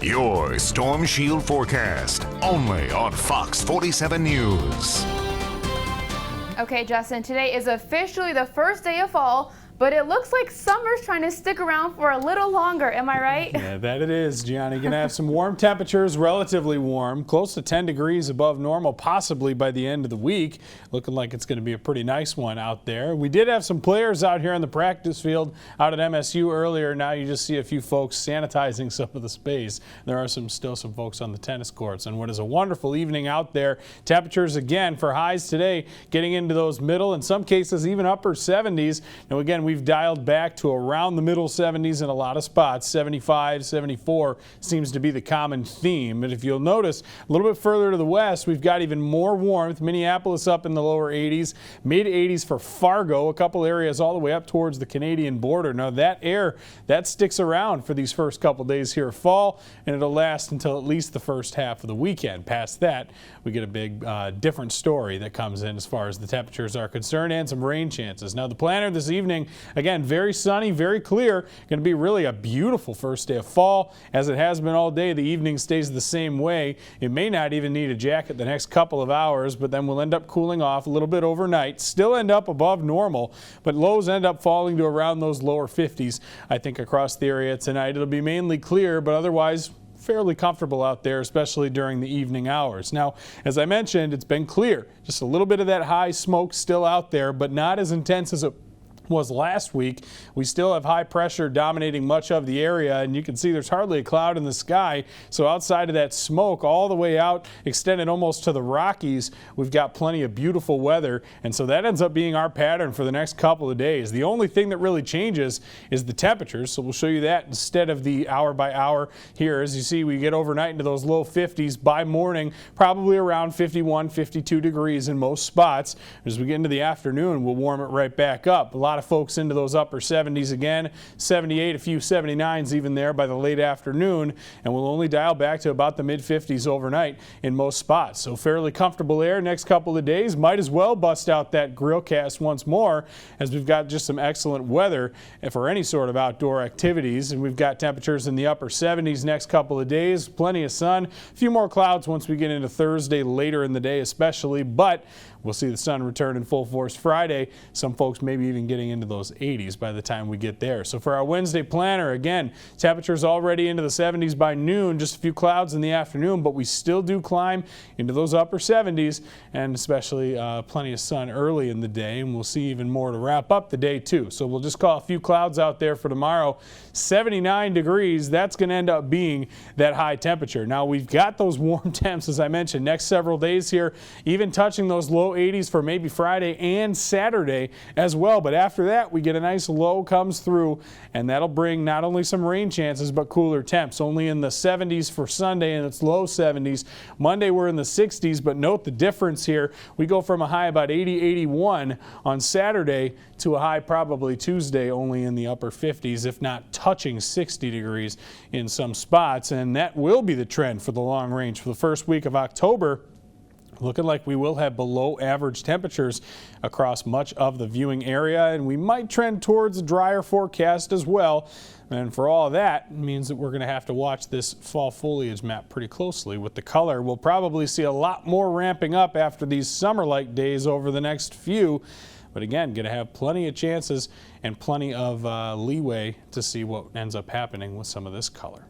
Your Storm Shield forecast, only on Fox 47 News. Okay, Justin, today is officially the first day of fall, but it looks like summer's trying to stick around for a little longer. Am I right? Yeah, that it is, Gianni. Going to have some warm temperatures, relatively warm, close to 10 degrees above normal, possibly by the end of the week. Looking like it's going to be a pretty nice one out there. We did have some players out here on the practice field out at MSU earlier. Now you just see a few folks sanitizing some of the space. There are still some folks on the tennis courts, and what is a wonderful evening out there. Temperatures again for highs today getting into those middle, in some cases even upper 70s. Now again, we've dialed back to around the middle 70s in a lot of spots. 75, 74 seems to be the common theme. And if you'll notice, a little bit further to the west, we've got even more warmth. Minneapolis up in the lower 80s, mid 80s for Fargo, a couple areas all the way up towards the Canadian border. Now that air, that sticks around for these first couple days here of fall, and it'll last until at least the first half of the weekend. Past that, we get a big different story that comes in as far as the temperatures are concerned, and some rain chances. Now the planner this evening, again, very sunny, very clear. Going to be really a beautiful first day of fall. As it has been all day, the evening stays the same way. It may not even need a jacket the next couple of hours, but then we'll end up cooling off a little bit overnight. Still end up above normal, but lows end up falling to around those lower 50s, I think, across the area tonight. It'll be mainly clear, but otherwise fairly comfortable out there, especially during the evening hours. Now, as I mentioned, it's been clear. Just a little bit of that high smoke still out there, but not as intense as it was last week. We still have high pressure dominating much of the area, and you can see there's hardly a cloud in the sky. So outside of that smoke, all the way out, extended almost to the Rockies, we've got plenty of beautiful weather, and so that ends up being our pattern for the next couple of days. The only thing that really changes is the temperatures, so we'll show you that instead of the hour by hour here. As you see, we get overnight into those low 50s. By morning, probably around 51, 52 degrees in most spots. As we get into the afternoon, we'll warm it right back up. A lot of folks into those upper 70s again, 78, a few 79s even there by the late afternoon, and we'll only dial back to about the mid 50s overnight in most spots. So fairly comfortable air next couple of days. Might as well bust out that grill cast once more, as we've got just some excellent weather for any sort of outdoor activities, and we've got temperatures in the upper 70s next couple of days. Plenty of sun, a few more clouds once we get into Thursday later in the day especially, but we'll see the sun return in full force Friday. Some folks maybe even getting into those 80s by the time we get there. So for our Wednesday planner, again, temperatures already into the 70s by noon, just a few clouds in the afternoon, but we still do climb into those upper 70s, and especially plenty of sun early in the day, and we'll see even more to wrap up the day too. So we'll just call a few clouds out there for tomorrow. 79 degrees, that's going to end up being that high temperature. Now we've got those warm temps, as I mentioned, next several days here, even touching those low 80s for maybe Friday and Saturday as well. But after that, we get a nice low comes through, and that'll bring not only some rain chances, but cooler temps. Only in the 70s for Sunday, and it's low 70s. Monday, we're in the 60s, but note the difference here. We go from a high about 80, 81 on Saturday to a high probably Tuesday only in the upper 50s, if not touching 60 degrees in some spots. And that will be the trend for the long range for the first week of October. Looking like we will have below average temperatures across much of the viewing area, and we might trend towards a drier forecast as well. And for all of that, it means that we're going to have to watch this fall foliage map pretty closely. With the color, we'll probably see a lot more ramping up after these summer-like days over the next few. But again, going to have plenty of chances and plenty of leeway to see what ends up happening with some of this color.